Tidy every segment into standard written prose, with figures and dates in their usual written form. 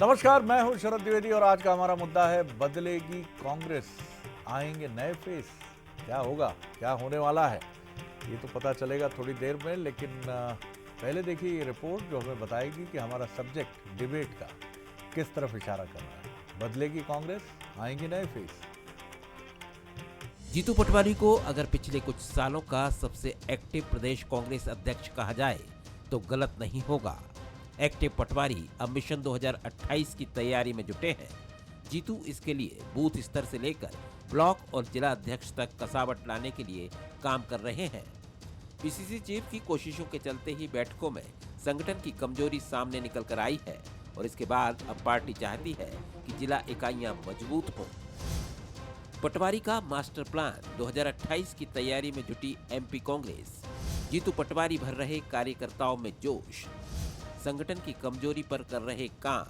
नमस्कार, मैं हूं शरद द्विवेदी और आज का हमारा मुद्दा है बदलेगी कांग्रेस, आएंगे नए फेस। क्या होगा, क्या होने वाला है, ये तो पता चलेगा थोड़ी देर में। लेकिन पहले देखिए ये रिपोर्ट जो हमें बताएगी कि हमारा सब्जेक्ट डिबेट का किस तरफ इशारा कर रहा है। बदलेगी कांग्रेस, आएंगे नए फेस। जीतू पटवारी को अगर पिछले कुछ सालों का सबसे एक्टिव प्रदेश कांग्रेस अध्यक्ष कहा जाए तो गलत नहीं होगा। एक्टिव पटवारी अब मिशन 2028 की तैयारी में जुटे हैं। जीतू इसके लिए बूथ स्तर से लेकर ब्लॉक और जिला अध्यक्ष तक कसावट लाने के लिए काम कर रहे हैं। पीसीसी चीफ की कोशिशों के चलते ही बैठकों में संगठन की कमजोरी सामने निकल कर आई है और इसके बाद अब पार्टी चाहती है कि जिला इकाइयां मजबूत हों। पटवारी का मास्टर प्लान 2028 की तैयारी में जुटी एमपी कांग्रेस। जीतू पटवारी भर रहे कार्यकर्ताओं में जोश, संगठन की कमजोरी पर कर रहे काम,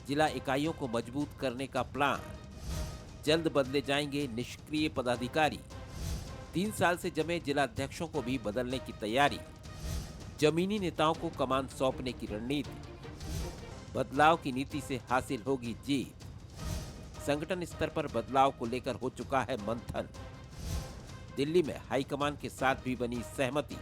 जिला इकाइयों को मजबूत करने का प्लान, जल्द बदले जाएंगे निष्क्रिय पदाधिकारी, 3 साल से जमे जिला अध्यक्षों को भी बदलने की तैयारी, जमीनी नेताओं को कमान सौंपने की रणनीति, बदलाव की नीति से हासिल होगी जीत, संगठन स्तर पर बदलाव को लेकर हो चुका है मंथन, दिल्ली में हाईकमान के साथ भी बनी सहमति।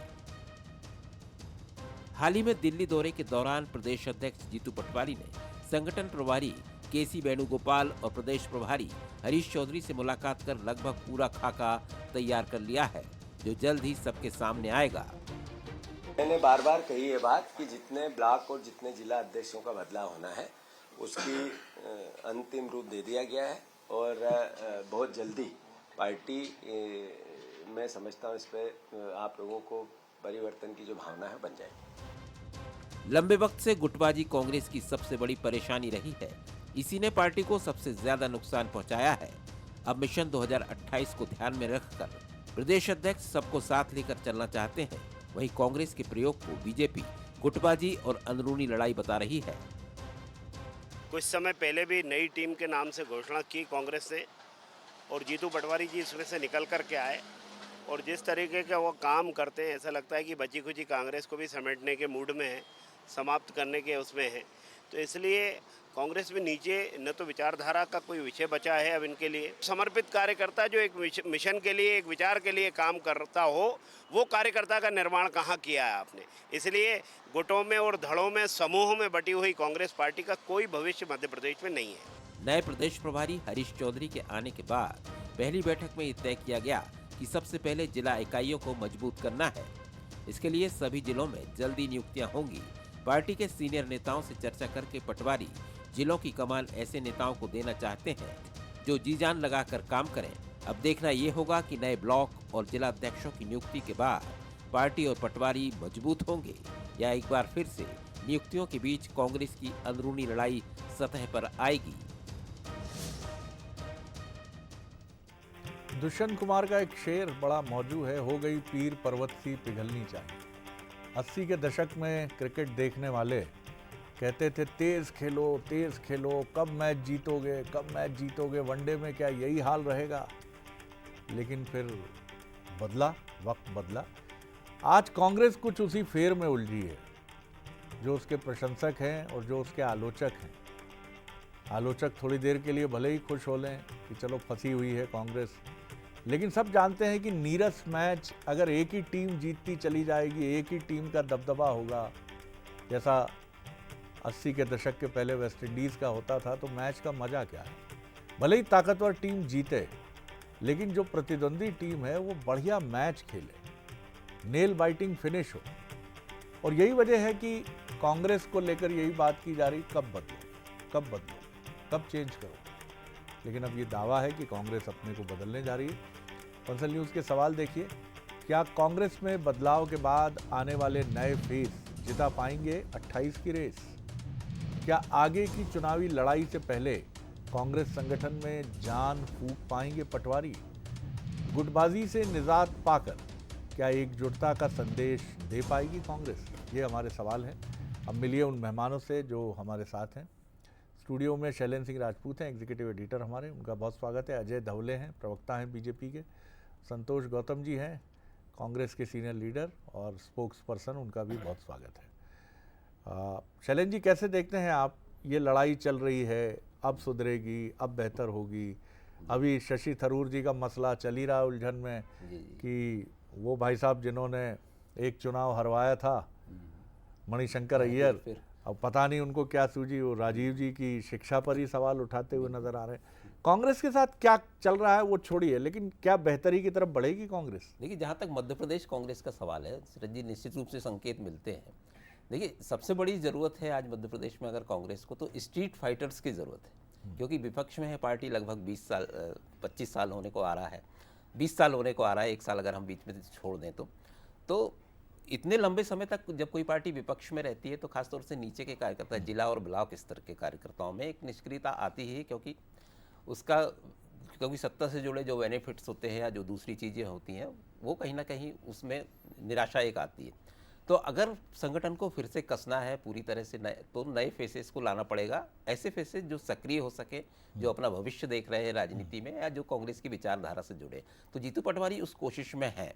हाल ही में दिल्ली दौरे के दौरान प्रदेश अध्यक्ष जीतू पटवारी ने संगठन प्रभारी केसी वेणुगोपाल और प्रदेश प्रभारी हरीश चौधरी से मुलाकात कर लगभग पूरा खाका तैयार कर लिया है, जो जल्द ही सबके सामने आएगा। मैंने बार बार कही ये बात कि जितने ब्लॉक और जितने जिला अध्यक्षों का बदलाव होना है उसकी अंतिम रूप दे दिया गया है और बहुत जल्दी पार्टी मैं समझता हूँ इस पर आप लोगों को परिवर्तन की जो भावना है बन जाएगी। लंबे वक्त से गुटबाजी कांग्रेस की सबसे बड़ी परेशानी रही है। इसी ने पार्टी को सबसे ज्यादा नुकसान पहुंचाया है। अब मिशन 2028 को ध्यान में रखकर प्रदेश अध्यक्ष सबको साथ लेकर चलना चाहते हैं। वहीं कांग्रेस के प्रयोग को बीजेपी गुटबाजी और अंदरूनी लड़ाई बता रही है। कुछ समय पहले भी नई टीम के नाम से घोषणा की कांग्रेस ने और जीतू पटवारी जी इसमें से निकल कर के आए और जिस तरीके का वो काम करते हैं ऐसा लगता है कि बची खुची कांग्रेस को भी समेटने के मूड में है, समाप्त करने के उसमें है। तो इसलिए कांग्रेस में नीचे न तो विचारधारा का कोई विषय बचा है अब इनके लिए। समर्पित कार्यकर्ता जो एक मिशन के लिए, एक विचार के लिए काम करता हो, वो कार्यकर्ता का निर्माण कहाँ किया है आपने। इसलिए गुटों में और धड़ों में, समूहों में बटी हुई कांग्रेस पार्टी का कोई भविष्य मध्य प्रदेश में नहीं है। नए प्रदेश प्रभारी हरीश चौधरी के आने के बाद पहली बैठक में ये तय किया गया कि सबसे पहले जिला इकाइयों को मजबूत करना है। इसके लिए सभी जिलों में जल्दी नियुक्तियां होंगी। पार्टी के सीनियर नेताओं से चर्चा करके पटवारी जिलों की कमान ऐसे नेताओं को देना चाहते हैं जो जी जान लगाकर काम करें। अब देखना ये होगा कि नए ब्लॉक और जिला अध्यक्षों की नियुक्ति के बाद पार्टी और पटवारी मजबूत होंगे या एक बार फिर से नियुक्तियों के बीच कांग्रेस की अंदरूनी लड़ाई सतह पर आएगी। दुष्यंत कुमार का एक शेर बड़ा मौजू है, हो गई पीर पर्वत सी पिघलनी चाहिए। 80 के दशक में क्रिकेट देखने वाले कहते थे तेज खेलो, कब मैच जीतोगे, कब मैच जीतोगे, वनडे में क्या यही हाल रहेगा। लेकिन फिर बदला, वक्त बदला। आज कांग्रेस कुछ उसी फेर में उलझी है। जो उसके प्रशंसक हैं और जो उसके आलोचक हैं, आलोचक थोड़ी देर के लिए भले ही खुश हो लें कि चलो फंसी हुई है कांग्रेस, लेकिन सब जानते हैं कि नीरस मैच अगर एक ही टीम जीतती चली जाएगी, एक ही टीम का दबदबा होगा, जैसा 80 के दशक के पहले वेस्ट इंडीज़ का होता था, तो मैच का मज़ा क्या है। भले ही ताकतवर टीम जीते, लेकिन जो प्रतिद्वंदी टीम है वो बढ़िया मैच खेले, नेल बाइटिंग फिनिश हो। और यही वजह है कि कांग्रेस को लेकर यही बात की जा रही, कब बदलो, कब चेंज करो। लेकिन अब ये दावा है कि कांग्रेस अपने को बदलने जा रही है। पंसल न्यूज़ के सवाल देखिए, क्या कांग्रेस में बदलाव के बाद आने वाले नए फेस जिता पाएंगे 28 की रेस? क्या आगे की चुनावी लड़ाई से पहले कांग्रेस संगठन में जान फूंक पाएंगे पटवारी? गुटबाजी से निजात पाकर क्या एकजुटता का संदेश दे पाएगी कांग्रेस? ये हमारे सवाल हैं। अब मिलिए उन मेहमानों से जो हमारे साथ हैं। स्टूडियो में शैलेंद्र सिंह राजपूत हैं, एग्जीक्यूटिव एडिटर हमारे, उनका बहुत स्वागत है। अजय धवले हैं, प्रवक्ता हैं बीजेपी के। संतोष गौतम जी हैं, कांग्रेस के सीनियर लीडर और स्पोक्स पर्सन, उनका भी बहुत स्वागत है। शैलेंद्र जी, कैसे देखते हैं आप ये लड़ाई चल रही है, अब सुधरेगी, अब बेहतर होगी। अभी शशि थरूर जी का मसला चल ही रहा है उलझन में कि वो भाई साहब जिन्होंने एक चुनाव हरवाया था, मणिशंकर अय्यर, अब पता नहीं उनको क्या सूझी, वो राजीव जी की शिक्षा पर ही सवाल उठाते हुए नजर आ रहे हैं। कांग्रेस के साथ क्या चल रहा है वो छोड़िए, लेकिन क्या बेहतरी की तरफ बढ़ेगी कांग्रेस? देखिए, जहाँ तक मध्य प्रदेश कांग्रेस का सवाल है शरद जी, निश्चित रूप से संकेत मिलते हैं। देखिए, सबसे बड़ी ज़रूरत है आज मध्य प्रदेश में अगर कांग्रेस को, तो स्ट्रीट फाइटर्स की ज़रूरत है, क्योंकि विपक्ष में है पार्टी लगभग 25 साल होने को आ रहा है, 20 साल होने को आ रहा है, 1 साल अगर हम बीच में छोड़ दें तो इतने लंबे समय तक जब कोई पार्टी विपक्ष में रहती है तो खासतौर से नीचे के कार्यकर्ता, जिला और ब्लॉक स्तर के कार्यकर्ताओं में एक निष्क्रियता आती है, क्योंकि सत्ता से जुड़े जो बेनिफिट्स होते हैं या जो दूसरी चीज़ें होती हैं वो कहीं ना कहीं उसमें निराशा एक आती है। तो अगर संगठन को फिर से कसना है पूरी तरह से तो नए फेसेस को लाना पड़ेगा, ऐसे फेसेस जो सक्रिय हो सके, जो अपना भविष्य देख रहे हैं राजनीति में या जो कांग्रेस की विचारधारा से जुड़े। तो जीतू पटवारी उस कोशिश में हैं।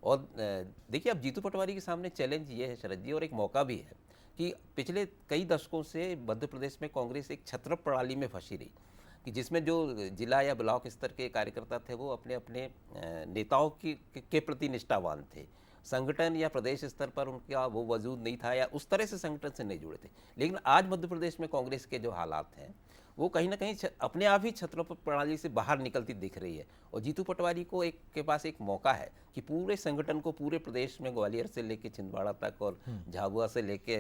और देखिए, अब जीतू पटवारी के सामने चैलेंज ये है शरद जी, और एक मौका भी है कि पिछले कई दशकों से मध्य प्रदेश में कांग्रेस एक छत्र प्रणाली में फंसी रही, कि जिसमें जो जिला या ब्लॉक स्तर के कार्यकर्ता थे वो अपने अपने नेताओं के प्रति निष्ठावान थे। संगठन या प्रदेश स्तर पर उनका वो वजूद नहीं था या उस तरह से संगठन से नहीं जुड़े थे। लेकिन आज मध्य प्रदेश में कांग्रेस के जो हालात हैं वो कहीं ना कहीं अपने आप ही छत्र प्रणाली से बाहर निकलती दिख रही है। और जीतू पटवारी को के पास एक मौका है कि पूरे संगठन को, पूरे प्रदेश में ग्वालियर से लेके छिंदवाड़ा तक और झाबुआ से लेके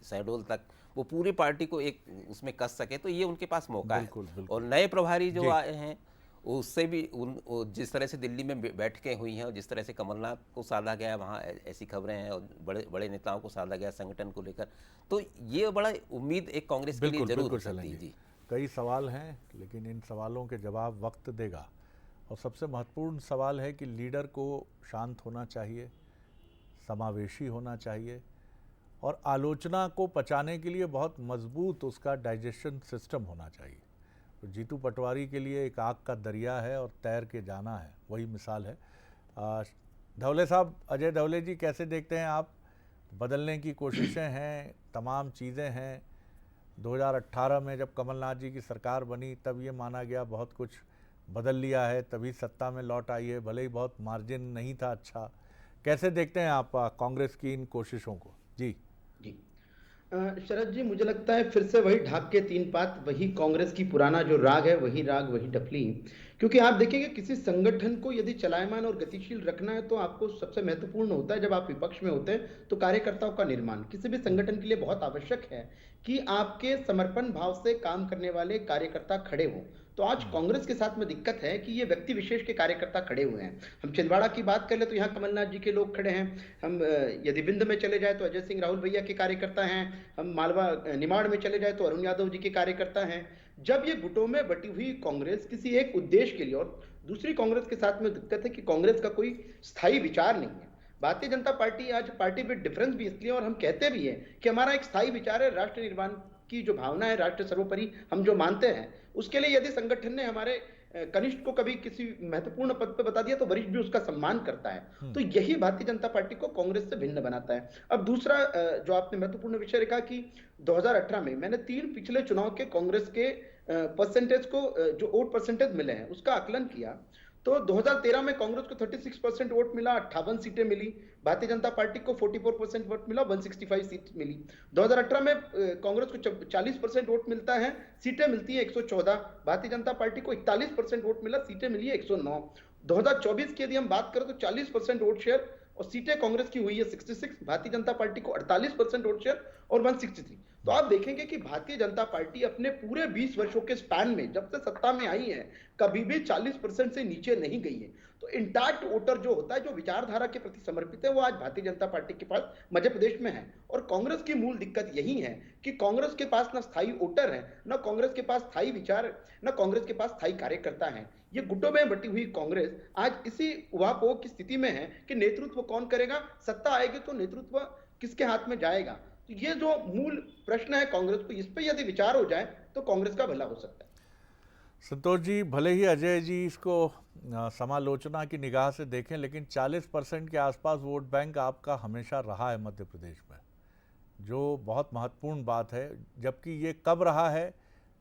शहडोल तक, वो पूरी पार्टी को एक उसमें कस सके। तो ये उनके पास मौका है। और नए प्रभारी जो आए हैं उससे भी जिस तरह से दिल्ली में बैठकें हुई हैं और जिस तरह से कमलनाथ को साधा गया, वहाँ ऐसी खबरें हैं, और बड़े बड़े नेताओं को साधा गया संगठन को लेकर, तो ये बड़ा उम्मीद एक कांग्रेस के लिए जरूर हो सकती है। जी, कई सवाल हैं, लेकिन इन सवालों के जवाब वक्त देगा। और सबसे महत्वपूर्ण सवाल है कि लीडर को शांत होना चाहिए, समावेशी होना चाहिए, और आलोचना को पचाने के लिए बहुत मजबूत उसका डाइजेशन सिस्टम होना चाहिए। तो जीतू पटवारी के लिए एक आग का दरिया है और तैर के जाना है, वही मिसाल है। धवले साहब, अजय धवले जी, कैसे देखते हैं आप? बदलने की कोशिशें हैं, तमाम चीज़ें हैं। 2018 में जब कमलनाथ जी की सरकार बनी तब ये माना गया बहुत कुछ बदल लिया है, तभी सत्ता में लौट आई है, भले ही बहुत मार्जिन नहीं था अच्छा। कैसे देखते हैं आप कांग्रेस की इन कोशिशों को? जी जी शरद जी, मुझे लगता है फिर से वही ढाक के तीन पात, वही कांग्रेस की पुराना जो राग है, वही राग वही डफली। क्योंकि आप देखेंगे किसी संगठन को यदि चलायमान और गतिशील रखना है तो आपको सबसे महत्वपूर्ण होता है, जब आप विपक्ष में होते हैं तो कार्यकर्ताओं का निर्माण किसी भी संगठन के लिए बहुत आवश्यक है कि आपके समर्पण भाव से काम करने वाले कार्यकर्ता खड़े हों। तो आज कांग्रेस के साथ में दिक्कत है कि ये व्यक्ति विशेष के कार्यकर्ता खड़े हुए हैं। हम छिंदवाड़ा की बात कर ले तो यहाँ कमलनाथ जी के लोग खड़े हैं। हम यदि विंध्य में चले जाए तो अजय सिंह राहुल भैया के कार्यकर्ता हैं। हम मालवा निमाड़ में चले जाए तो अरुण यादव जी के कार्यकर्ता हैं। जब ये गुटों में बटी हुई कांग्रेस किसी एक उद्देश्य के लिए, और दूसरी कांग्रेस के साथ में दिक्कत है कि कांग्रेस का कोई स्थायी विचार नहीं है। भारतीय जनता पार्टी आज पार्टी विद डिफरेंस भी इसलिए, और हम कहते भी हैं कि हमारा एक स्थायी विचार है, राष्ट्र निर्माण की जो भावना है, राष्ट्र सर्वोपरि हम जो मानते हैं, उसके लिए यदि संगठन ने हमारे कनिष्ठ को कभी किसी महत्वपूर्ण पद पर बता दिया तो वरिष्ठ भी उसका सम्मान करता है। तो यही भारतीय जनता पार्टी को कांग्रेस से भिन्न बनाता है। अब दूसरा जो आपने महत्वपूर्ण विषय रखा कि 2018 में मैंने 3 पिछले चुनाव के कांग्रेस के परसेंटेज को, जो वोट परसेंटेज मिले हैं उसका आकलन किया तो 2013 में कांग्रेस को 36% वोट मिला, 58 सीटें मिली। भारतीय जनता पार्टी को 44% वोट मिला, 165 सीट मिली। 2018 में कांग्रेस को 40% वोट मिलता है, सीटें मिलती हैं 114। भारतीय जनता पार्टी को 41% वोट मिला, सीटें मिली है 109। 2024 की यदि हम बात करें तो 40% वोट शेयर और सीटें कांग्रेस की हुई है 66, भारतीय जनता पार्टी को 48% वोट शेयर और 163। तो आप देखेंगे कि भारतीय जनता पार्टी अपने पूरे 20 वर्षों के स्पैन में जब से सत्ता में आई है कभी भी 40% से नीचे नहीं गई है। तो इंटैक्ट वोटर जो होता है, जो विचारधारा के प्रति समर्पित है, वो आज भारतीय जनता पार्टी के पास मध्य प्रदेश में है। और कांग्रेस की मूल दिक्कत यही है कि कांग्रेस के पास ना स्थायी वोटर है, ना कांग्रेस के पास स्थायी विचार, ना कांग्रेस के पास स्थायी कार्यकर्ता है। ये गुटों में बटी हुई कांग्रेस आज इसी उहापोह की स्थिति में है कि नेतृत्व कौन करेगा, सत्ता आएगी तो नेतृत्व किसके हाथ में जाएगा। तो ये जो मूल प्रश्न है कांग्रेस को, इस पे यदि विचार हो जाए तो कांग्रेस का भला हो सकता है। संतोष जी, भले ही अजय जी इसको समालोचना की निगाह से देखें, लेकिन 40% के आसपास वोट बैंक आपका हमेशा रहा है मध्य प्रदेश में। जो बहुत महत्वपूर्ण बात है, जबकि ये कब रहा है,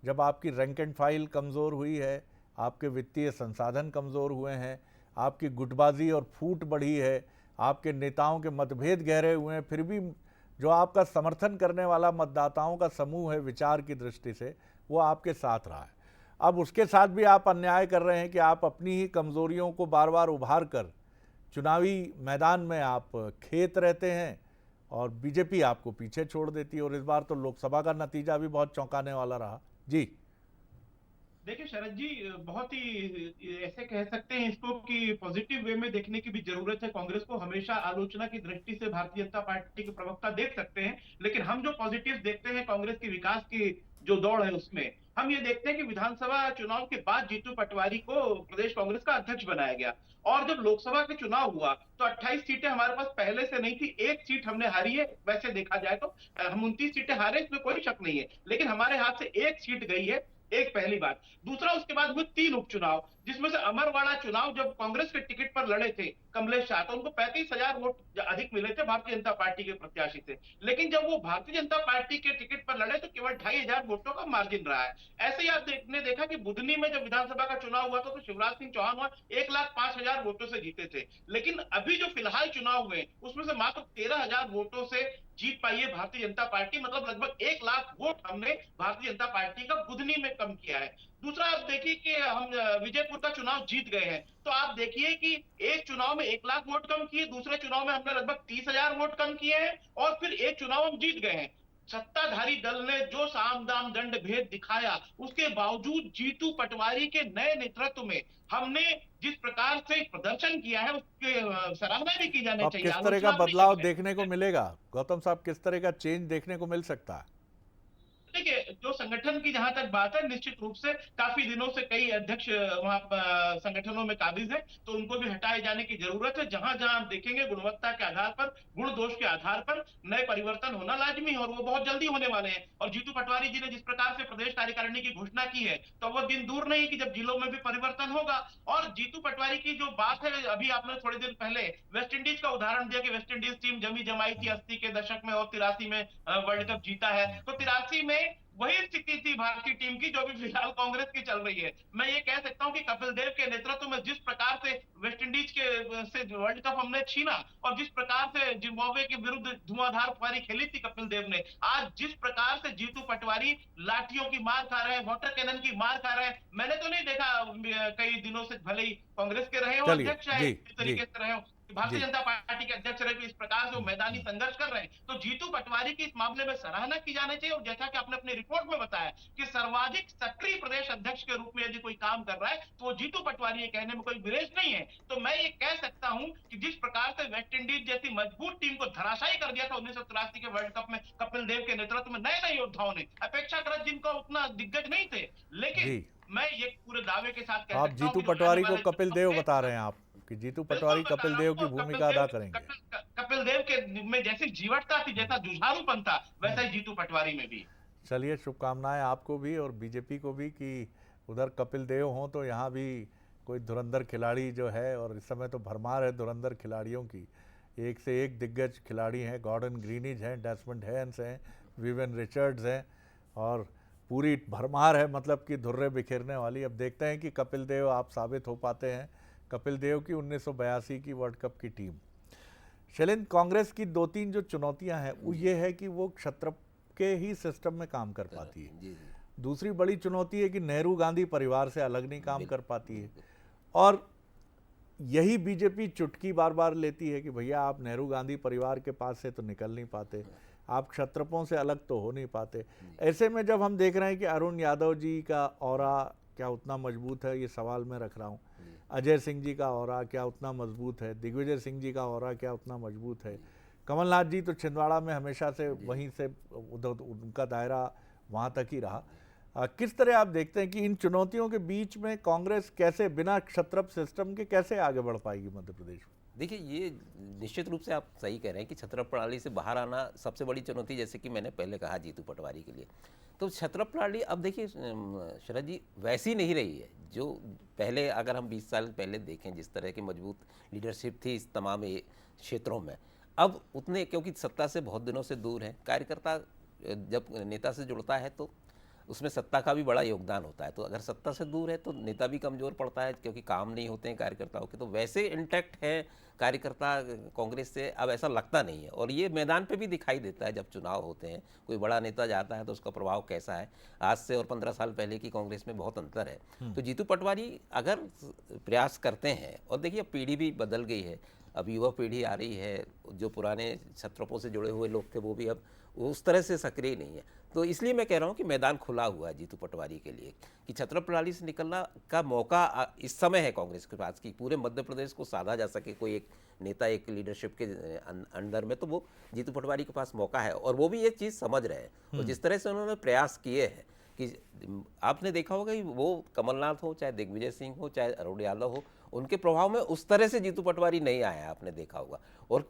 जब आपकी रैंक एंड फाइल कमज़ोर हुई है, आपके वित्तीय संसाधन कमज़ोर हुए हैं, आपकी गुटबाजी और फूट बढ़ी है, आपके नेताओं के मतभेद गहरे हुए हैं, फिर भी जो आपका समर्थन करने वाला मतदाताओं का समूह है विचार की दृष्टि से, वो आपके साथ रहा है। अब उसके साथ भी आप अन्याय कर रहे हैं कि आप अपनी ही कमज़ोरियों को बार बार उभार कर चुनावी मैदान में आप खेत रहते हैं और बीजेपी आपको पीछे छोड़ देती है। और इस बार तो लोकसभा का नतीजा भी बहुत चौंकाने वाला रहा। जी देखिए शरद जी, बहुत ही ऐसे कह सकते हैं इसको कि पॉजिटिव वे में देखने की भी जरूरत है। कांग्रेस को हमेशा आलोचना की दृष्टि से भारतीय जनता पार्टी के प्रवक्ता देख सकते हैं, लेकिन हम जो पॉजिटिव देखते हैं कांग्रेस की विकास की जो दौड़ है उसमें हम ये देखते हैं कि विधानसभा चुनाव के बाद जीतू पटवारी को प्रदेश कांग्रेस का अध्यक्ष बनाया गया। और जब लोकसभा के चुनाव हुआ तो 28 सीटें हमारे पास पहले से नहीं थी, एक सीट हमने हारी है। वैसे देखा जाए तो हम 29 सीटें हारे, इसमें कोई शक नहीं है, लेकिन हमारे हाथ से एक सीट गई है। एक पहली बात। दूसरा, उसके बाद हुए 3 उपचुनाव, जिसमें से अमरवाड़ा चुनाव जब कांग्रेस के टिकट पर लड़े थे कमलेश शाह, तो उनको 35,000 वोट अधिक मिले थे भारतीय जनता पार्टी के प्रत्याशी से। लेकिन जब वो भारतीय जनता पार्टी के टिकट पर लड़े तो केवल 2,500 वोटों का मार्जिन रहा है। ऐसे ही आपने देखा कि बुधनी में जब विधानसभा का चुनाव हुआ था तो शिवराज सिंह चौहान वहां 1,05,000 वोटों से जीते थे। लेकिन अभी जो फिलहाल चुनाव हुए उसमें से मात्र 13,000 वोटों से जीत पाई है भारतीय जनता पार्टी। मतलब लगभग 1 लाख वोट हमने भारतीय जनता पार्टी का बुधनी में कम किया है। दूसरा, आप देखिए कि हम विजयपुर का चुनाव जीत गए हैं, तो आप देखिए कि एक चुनाव में 1 लाख वोट कम किए, दूसरे चुनाव में हमने लगभग 30,000 वोट कम किए हैं, और फिर एक चुनाव हम जीत गए हैं। सत्ताधारी दल ने जो साम दाम दंड भेद दिखाया, उसके बावजूद जीतू पटवारी के नए नेतृत्व में हमने जिस प्रकार से प्रदर्शन किया है उसके सराहना भी की जानी अब चाहिए। किस तरह का आलोचना अपनी बदलाव जगह है। देखने को मिलेगा गौतम साहब, किस तरह का चेंज देखने को मिल सकता है? देखिए, जो संगठन की जहां तक बात है, निश्चित रूप से काफी दिनों से कई अध्यक्ष वहां संगठनों में काबिज हैं, तो उनको भी हटाए जाने की जरूरत है। जहां जहां आप देखेंगे गुणवत्ता के आधार पर, गुण दोष के आधार पर नए परिवर्तन होना लाजमी है, और वो बहुत जल्दी होने वाले हैं। और जीतू पटवारी जी ने जिस प्रकार से प्रदेश कार्यकारिणी की घोषणा की है, तो वो दिन दूर नहीं कि जब जिलों में भी परिवर्तन होगा। और जीतू पटवारी की जो बात है, अभी आपने थोड़ी देर पहले वेस्ट इंडीज का उदाहरण दिया कि वेस्ट इंडीज टीम जमी जमाई थी 80 के दशक में और 83 में वर्ल्ड कप जीता है, तो 83 में वही स्थिति थी भारतीय टीम की जो भी फिलहाल कांग्रेस की चल रही है। मैं ये कह सकता हूं कि कपिल देव के नेतृत्व में जिस प्रकार से वेस्ट इंडीज के से वर्ल्ड कप हमने छीना, और जिस प्रकार से जिम्बाब्वे के विरुद्ध धुआंधार पारी खेली थी कपिल देव ने, आज जिस प्रकार से जीतू पटवारी लाठियों की मार खा रहे हैं, वाटर कैनन की मार खा रहे हैं, मैंने तो नहीं देखा कई दिनों से, भले ही कांग्रेस के रहे हो चलिए अध्यक्ष है, जी इस तरीके से रहे हो भारतीय जी जनता पार्टी के अध्यक्ष रहे, इस प्रकार से वो मैदानी संघर्ष कर रहे हैं, तो जीतू पटवारी की इस मामले में सराहना की जानी चाहिए। और जैसा कि आपने अपनी रिपोर्ट में बताया कि सर्वाधिक सक्रिय प्रदेश अध्यक्ष के रूप में यदि कोई काम कर रहा है तो वो जीतू पटवारी, ये कहने में कोई विरेश नहीं है। तो मैं ये कह सकता हूं कि जिस प्रकार से वेस्ट इंडीज जैसी मजबूत टीम को धराशायी कर दिया था 1983 के वर्ल्ड कप में कपिल देव के नेतृत्व में नए नए योद्धाओं ने, अपेक्षाकृत जिनको उतना दिग्गज नहीं थे, लेकिन जी। मैं ये पूरे दावे के साथ कह आप सकता हूं जीतू कि जो पटवारी आने को वाले कपिल चुनाव देव में बता रहे हैं आप कि जीतू बिल्कुल पटवारी बता कपिल रहा देव हूं, की और भूमिका अदा करेंगे। कपिल देव के में जैसी जीवटता थी, जैसा जुझारूपन था, वैसा ही जीतू पटवारी में भी। चलिए, शुभकामनाएं आपको भी और बीजेपी को भी कि उधर कपिल देव हों तो यहाँ भी कोई धुरंधर खिलाड़ी जो है, और इस समय तो भरमार है धुरंधर खिलाड़ियों की, एक से एक दिग्गज खिलाड़ी हैं। गॉर्डन ग्रीनिज हैं, डेस्मंड हैंस हैं, विवियन रिचर्ड्स हैं, और पूरी भरमार है, मतलब कि धुर्रे बिखेरने वाली। अब देखते हैं कि कपिल देव आप साबित हो पाते हैं। कपिल देव की 1982 की वर्ल्ड कप की टीम। शैलेंद्र, कांग्रेस की 2-3 जो चुनौतियां हैं वो ये है कि वो क्षत्रप के ही सिस्टम में काम कर पाती है। जी जी दूसरी बड़ी चुनौती है कि नेहरू गांधी परिवार से अलग नहीं काम कर पाती है, और यही बीजेपी चुटकी बार बार लेती है कि भैया आप नेहरू गांधी परिवार के पास से तो निकल नहीं पाते, आप क्षत्रपों से अलग तो हो नहीं पाते। ऐसे में जब हम देख रहे हैं कि अरुण यादव जी का ऑरा क्या उतना मजबूत है, ये सवाल मैं रख रहा हूँ। अजय सिंह जी का ऑरा क्या उतना मजबूत है, दिग्विजय सिंह जी का ऑरा क्या उतना मजबूत है, कमलनाथ जी तो छिंदवाड़ा में हमेशा से वहीं से उधर उनका दायरा वहाँ तक ही रहा। किस तरह आप देखते हैं कि इन चुनौतियों के बीच में कांग्रेस कैसे बिना क्षत्रप सिस्टम के कैसे आगे बढ़ पाएगी मध्य प्रदेश में? देखिए, ये निश्चित रूप से आप सही कह रहे हैं कि छत्रप प्रणाली से बाहर आना सबसे बड़ी चुनौती, जैसे कि मैंने पहले कहा जीतू पटवारी के लिए। तो छत्रप प्रणाली अब देखिए शरद जी वैसी नहीं रही है जो पहले, अगर हम 20 साल पहले देखें जिस तरह की मजबूत लीडरशिप थी इस तमाम क्षेत्रों में, अब उतने, क्योंकि सत्ता से बहुत दिनों से दूर है, कार्यकर्ता जब नेता से जुड़ता है तो उसमें सत्ता का भी बड़ा योगदान होता है। तो अगर सत्ता से दूर है तो नेता भी कमज़ोर पड़ता है, क्योंकि काम नहीं होते हैं कार्यकर्ताओं के। तो वैसे इंटैक्ट है कार्यकर्ता कांग्रेस से, अब ऐसा लगता नहीं है। और ये मैदान पे भी दिखाई देता है, जब चुनाव होते हैं, कोई बड़ा नेता जाता है तो उसका प्रभाव कैसा है। आज से और 15 साल पहले की कांग्रेस में बहुत अंतर है। तो जीतू पटवारी अगर प्रयास करते हैं, और देखिए पीढ़ी भी बदल गई है, अब युवा पीढ़ी आ रही है, जो पुराने छत्रपों से जुड़े हुए लोग थे वो भी अब उस तरह से सक्रिय नहीं है। तो इसलिए मैं कह रहा हूँ कि मैदान खुला हुआ है जीतू पटवारी के लिए, कि छत्र प्रणाली से निकलना का मौका इस समय है कांग्रेस के पास, कि पूरे मध्य प्रदेश को साधा जा सके कोई एक नेता एक लीडरशिप के अंडर में। तो वो जीतू पटवारी के पास मौका है, और वो भी ये चीज़ समझ रहे हैं। और जिस तरह से उन्होंने प्रयास किए हैं, कि आपने देखा होगा कि वो कमलनाथ हो, चाहे दिग्विजय सिंह हो, चाहे अरुण यादव हो, उनके प्रभाव में उस तरह से जीतू पटवारी नहीं आया है, आपने देखा होगा। और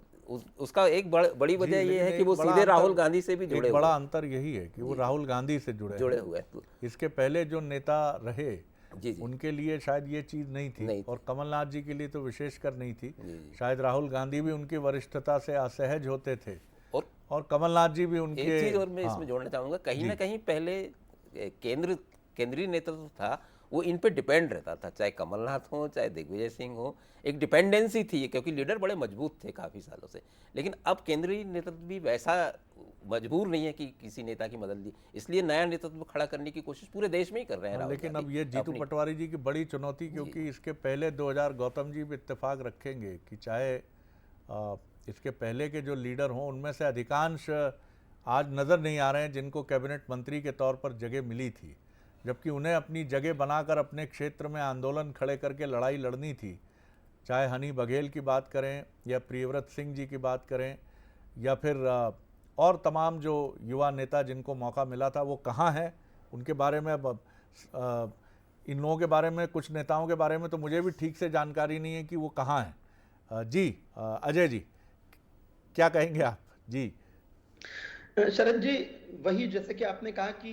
उसका एक बड़ी वजह ये है कि वो सीधे राहुल गांधी से भी जुड़े हुए। बड़ा अंतर यही है कि वो राहुल गांधी से जुड़े हुए हैं। इसके पहले जो नेता रहे जी। उनके लिए शायद ये चीज नहीं थी, और कमलनाथ जी के लिए तो विशेषकर नहीं थी। शायद राहुल गांधी भी उनकी वरिष्ठता से असहज होते थे, और कमलनाथ जी भी उनके। एक चीज और मैं इसमें जोड़ना चाहूंगा, कहीं ना कहीं पहले केंद्रीय नेतृत्व था वो इन पे डिपेंड रहता था, चाहे कमलनाथ हो चाहे दिग्विजय सिंह हो, एक डिपेंडेंसी थी, क्योंकि लीडर बड़े मजबूत थे काफ़ी सालों से। लेकिन अब केंद्रीय नेतृत्व भी वैसा मजबूर नहीं है कि किसी नेता की मदद ली, इसलिए नया नेतृत्व खड़ा करने की कोशिश पूरे देश में ही कर रहे हैं। लेकिन अब ये जीतू पटवारी जी की बड़ी चुनौती, क्योंकि इसके पहले 2000 गौतम जी भी इत्तेफाक रखेंगे कि चाहे इसके पहले के जो लीडर हों उनमें से अधिकांश आज नज़र नहीं आ रहे हैं जिनको कैबिनेट मंत्री के तौर पर जगह मिली थी, जबकि उन्हें अपनी जगह बनाकर अपने क्षेत्र में आंदोलन खड़े करके लड़ाई लड़नी थी। चाहे हनी बघेल की बात करें, या प्रियव्रत सिंह जी की बात करें, या फिर और तमाम जो युवा नेता जिनको मौका मिला था, वो कहाँ हैं, उनके बारे में इन लोगों के बारे में, कुछ नेताओं के बारे में तो मुझे भी ठीक से जानकारी नहीं है कि वो कहाँ हैं। जी अजय जी, क्या कहेंगे आप? जी शरद जी, वही जैसे कि आपने कहा कि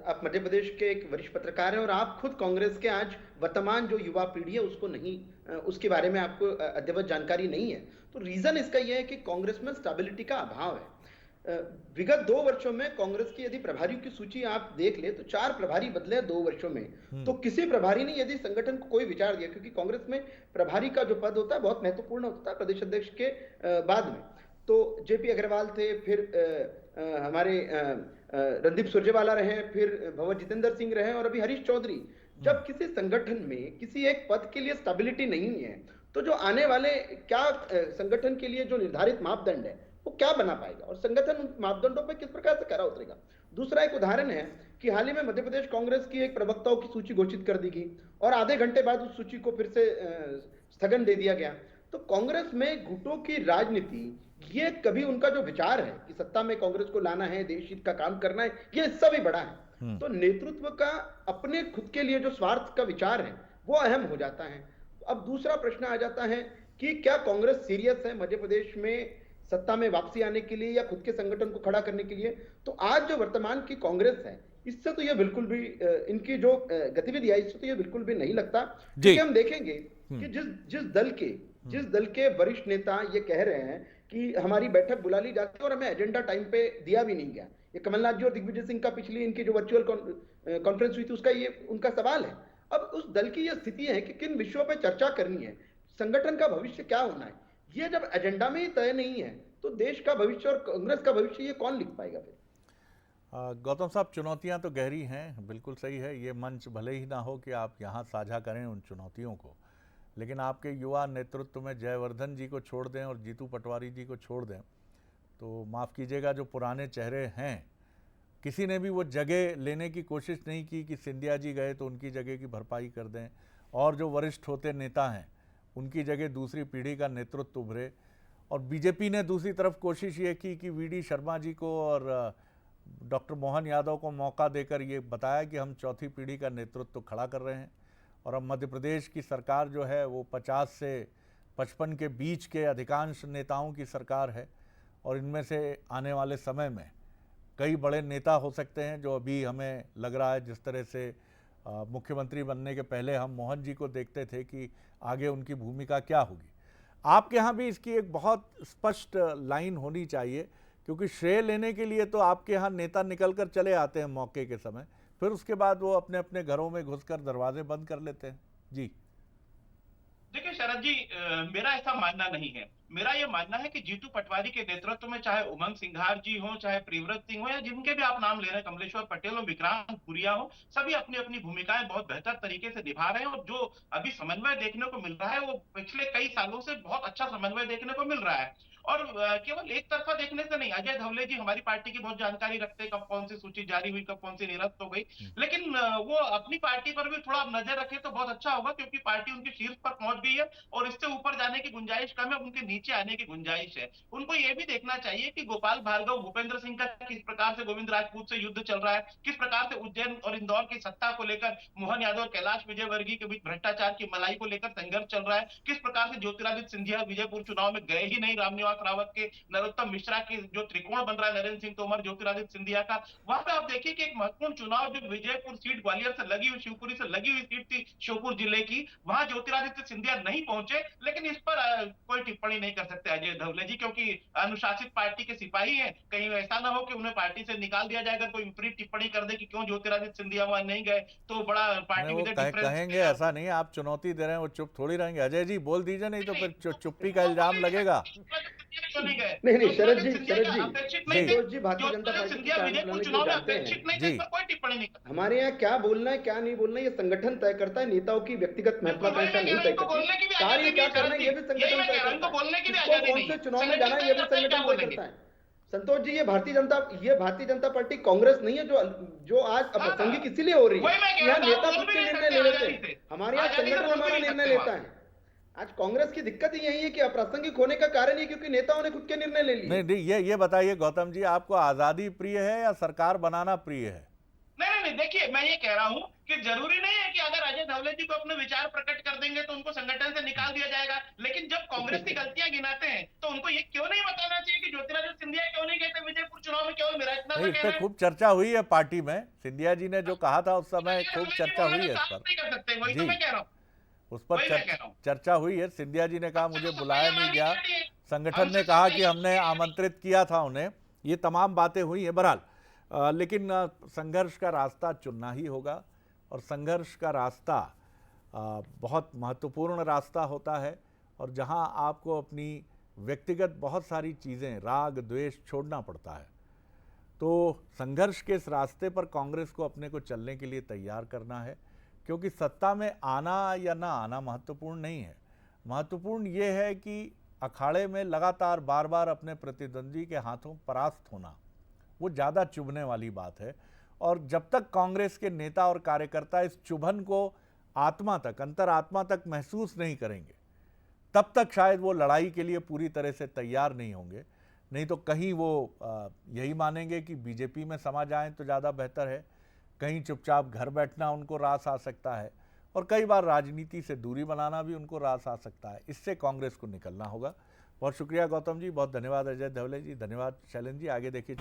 आप मध्य प्रदेश के एक वरिष्ठ पत्रकार हैं, और आप खुद कांग्रेस के आज वर्तमान जो युवा पीढ़ी है उसको नहीं, उसके बारे में आपको अद्यवत जानकारी नहीं है। तो रीजन इसका यह है कि कांग्रेस में स्टेबिलिटी का अभाव है। विगत 2 वर्षों में कांग्रेस की यदि प्रभारियों की सूची आप देख ले तो 4 प्रभारी बदले 2 वर्षों में। तो किसी प्रभारी ने यदि संगठन को कोई विचार दिया, क्योंकि कांग्रेस में प्रभारी का जो पद होता है बहुत महत्वपूर्ण होता है प्रदेश अध्यक्ष के बाद में। तो जेपी अग्रवाल थे, फिर हमारे रणदीप सुरजेवाला रहे, फिर भंवर जितेंद्र सिंह रहे, और अभी हरीश चौधरी। जब किसी संगठन में किसी एक पद के लिए स्टेबिलिटी नहीं है, तो जो आने वाले क्या संगठन के लिए जो निर्धारित मापदंड है वो क्या बना पाएगा, और संगठन उन मापदंडों पर किस प्रकार से खरा उतरेगा। दूसरा एक उदाहरण है कि हाल ही में मध्य प्रदेश कांग्रेस की एक प्रवक्ताओं की सूची घोषित कर दी गई, और आधे घंटे बाद उस सूची को फिर से स्थगन दे दिया गया। तो कांग्रेस में गुटों की राजनीति, ये कभी उनका जो विचार है कि सत्ता में कांग्रेस को लाना है, देश हित का काम करना है, ये हिस्सा भी बड़ा है। तो नेतृत्व का अपने खुद के लिए जो स्वार्थ का विचार है वो अहम हो जाता है। अब दूसरा प्रश्न आ जाता है कि क्या कांग्रेस सीरियस है मध्य प्रदेश में सत्ता में वापसी आने के लिए या खुद के संगठन को खड़ा करने के लिए। तो आज जो वर्तमान की कांग्रेस है, इससे तो यह बिल्कुल भी, इनकी जो गतिविधि है इससे तो यह बिल्कुल भी नहीं लगता। क्योंकि हम देखेंगे कि जिस दल के वरिष्ठ नेता ये कह रहे हैं कि हमारी बैठक बुला ली जाती है और हमें एजेंडा टाइम पे दिया भी नहीं गया, ये कमलनाथ जी और दिग्विजय सिंह का पिछली इनकी जो वर्चुअल कॉन्फ्रेंस हुई थी उसका ये उनका सवाल है। अब उस दल की यह स्थिति है कि किन विषयों पे चर्चा करनी है, संगठन का भविष्य क्या होना है, ये जब एजेंडा में ही तय नहीं है तो देश का भविष्य और कांग्रेस का भविष्य ये कौन लिख पाएगा फिर। गौतम साहब, चुनौतियां तो गहरी हैं, बिल्कुल सही है। ये मंच भले ही ना हो कि आप यहाँ साझा करें उन चुनौतियों को, लेकिन आपके युवा नेतृत्व में जयवर्धन जी को छोड़ दें और जीतू पटवारी जी को छोड़ दें तो माफ़ कीजिएगा, जो पुराने चेहरे हैं किसी ने भी वो जगह लेने की कोशिश नहीं की कि सिंधिया जी गए तो उनकी जगह की भरपाई कर दें, और जो वरिष्ठ होते नेता हैं उनकी जगह दूसरी पीढ़ी का नेतृत्व उभरे। और बीजेपी ने दूसरी तरफ कोशिश ये की कि वीडी शर्मा जी को और डॉक्टर मोहन यादव को मौका देकर ये बताया कि हम चौथी पीढ़ी का नेतृत्व खड़ा कर रहे हैं। और अब मध्य प्रदेश की सरकार जो है वो 50 से 55 के बीच के अधिकांश नेताओं की सरकार है, और इनमें से आने वाले समय में कई बड़े नेता हो सकते हैं जो अभी हमें लग रहा है जिस तरह से मुख्यमंत्री बनने के पहले हम मोहन जी को देखते थे कि आगे उनकी भूमिका क्या होगी। आपके यहाँ भी इसकी एक बहुत स्पष्ट लाइन होनी चाहिए, क्योंकि श्रेय लेने के लिए तो आपके यहाँ नेता निकल कर चले आते हैं मौके के समय, फिर उसके बाद वो अपने अपने घरों में घुसकर दरवाजे बंद कर लेते हैं। जी देखिए शरद जी, मेरा ऐसा मानना नहीं है। मेरा ये मानना है कि जीतू पटवारी के नेतृत्व में चाहे उमंग सिंघार जी हो, चाहे प्रियव्रत सिंह हो, या जिनके भी आप नाम ले रहे हैं, कमलेश्वर पटेल हो, विक्रांत भूरिया हो, सभी अपनी अपनी भूमिकाएं बहुत बेहतर तरीके से निभा रहे हैं। और जो अभी समन्वय देखने को मिल रहा है वो पिछले कई सालों से बहुत अच्छा समन्वय देखने को मिल रहा है। और केवल एक तरफा देखने से नहीं, अजय धवले जी हमारी पार्टी की बहुत जानकारी रखते हैं, कब कौन सी सूची जारी हुई, कब कौन सी निरस्त हो गई, लेकिन वो अपनी पार्टी पर भी थोड़ा नजर रखे तो बहुत अच्छा होगा, क्योंकि पार्टी उनके शीर्ष पर पहुंच गई है और इससे ऊपर जाने की गुंजाइश कम है, उनके नीचे आने की गुंजाइश है। उनको ये भी देखना चाहिए कि गोपाल भार्गव, भूपेंद्र सिंह का किस प्रकार से गोविंद राजपूत से युद्ध चल रहा है, किस प्रकार से उज्जैन और इंदौर की सत्ता को लेकर मोहन यादव और कैलाश विजयवर्गीय के बीच भ्रष्टाचार की मलाई को लेकर संघर्ष चल रहा है, किस प्रकार से ज्योतिरादित्य सिंधिया विजयपुर चुनाव में गए ही नहीं, रामनिवास रावत के, नरोत्तम मिश्रा की जो त्रिकोण बन रहा है, नरेंद्र सिंह तोमर, ज्योतिरादित्य सिंधिया का, वहां पे आप देखिए कि एक महत्वपूर्ण चुनाव जो विजयपुर सीट ग्वालियर से लगी हुई, शिवपुरी से लगी हुई सीट थी श्योपुर जिले की, वहां ज्योतिरादित्य सिंधिया नहीं पहुंचे। लेकिन इस पर कोई टिप्पणी नहीं कर सकते अजय धवले जी, क्योंकि अनुशासित पार्टी के सिपाही हैं। कहीं ऐसा ना हो कि उन्हें पार्टी से निकाल दिया जाए, अगर कोई विपरीत टिप्पणी कर दे कि क्यों ज्योतिरादित्य सिंधिया वहां नहीं गए, तो बड़ा पार्टी वो कहेंगे, ऐसा नहीं, आप चुनौती दे रहे हैं, वो चुप थोड़ी रहेंगे। अजय जी बोल दीजिए, नहीं तो फिर चुप्पी का इल्जाम लगेगा। नहीं शरद जी, संतोष जी भारतीय जनता पार्टी की कार्यप्रणाली को जानते हैं जी, कोई टिप्पणी नहीं। हमारे यहाँ क्या बोलना है क्या नहीं बोलना है ये संगठन तय करता है, नेताओं की व्यक्तिगत महत्वाकांक्षा नहीं तय करती। कार्य क्या करना है ये भी संगठन तय करता है, किसको कौन से चुनाव में जाना है ये भी संगठन तय करता है। संतोष जी, ये भारतीय जनता पार्टी कांग्रेस नहीं है जो आज अप्रासंगिक इसीलिए हो रही है। यहाँ नेता खुद के निर्णय ले लेते हैं, हमारे यहाँ संगठन हमारा निर्णय लेता है। आज कांग्रेस की दिक्कत ही यही है कि अप्रासंगिक होने का कारण ये क्योंकि नेताओं ने खुद के निर्णय ले लिए। नहीं, ये बताइए गौतम जी, आपको आजादी प्रिय है या सरकार बनाना प्रिय है? नहीं, देखिए मैं ये कह रहा हूं कि जरूरी नहीं है कि अगर अजय धवले जी को अपने विचार प्रकट कर देंगे तो उनको संगठन से निकाल दिया जाएगा। लेकिन जब कांग्रेस की गलतियां गिनाते हैं तो उनको ये क्यों नहीं बताना चाहिए कि ज्योतिरादित्य सिंधिया क्यों नहीं कहते विजयपुर चुनाव में, केवल मेरा इतना इस पे खूब चर्चा हुई है पार्टी में। सिंधिया जी ने जो कहा था उस समय खूब चर्चा हुई है इस पर। वही तो मैं कह रहा हूं, उस पर चर्चा हुई है। सिंधिया जी ने कहा मुझे बुलाया नहीं गया, संगठन ने कहा कि हमने आमंत्रित किया था उन्हें, ये तमाम बातें हुई हैं। बहरहाल लेकिन संघर्ष का रास्ता चुनना ही होगा, और संघर्ष का रास्ता बहुत महत्वपूर्ण रास्ता होता है, और जहां आपको अपनी व्यक्तिगत बहुत सारी चीज़ें, राग द्वेष छोड़ना पड़ता है। तो संघर्ष के इस रास्ते पर कांग्रेस को अपने को चलने के लिए तैयार करना है, क्योंकि सत्ता में आना या ना आना महत्वपूर्ण नहीं है। महत्वपूर्ण ये है कि अखाड़े में लगातार बार बार अपने प्रतिद्वंदी के हाथों परास्त होना, वो ज़्यादा चुभने वाली बात है। और जब तक कांग्रेस के नेता और कार्यकर्ता इस चुभन को आत्मा तक, अंतरात्मा तक महसूस नहीं करेंगे, तब तक शायद वो लड़ाई के लिए पूरी तरह से तैयार नहीं होंगे। नहीं तो कहीं वो यही मानेंगे कि बीजेपी में समा जाएं तो ज़्यादा बेहतर है, कहीं चुपचाप घर बैठना उनको रास आ सकता है, और कई बार राजनीति से दूरी बनाना भी उनको रास आ सकता है। इससे कांग्रेस को निकलना होगा। बहुत शुक्रिया गौतम जी, बहुत धन्यवाद अजय धवले जी, धन्यवाद शैलेंद्र जी। आगे देखिए।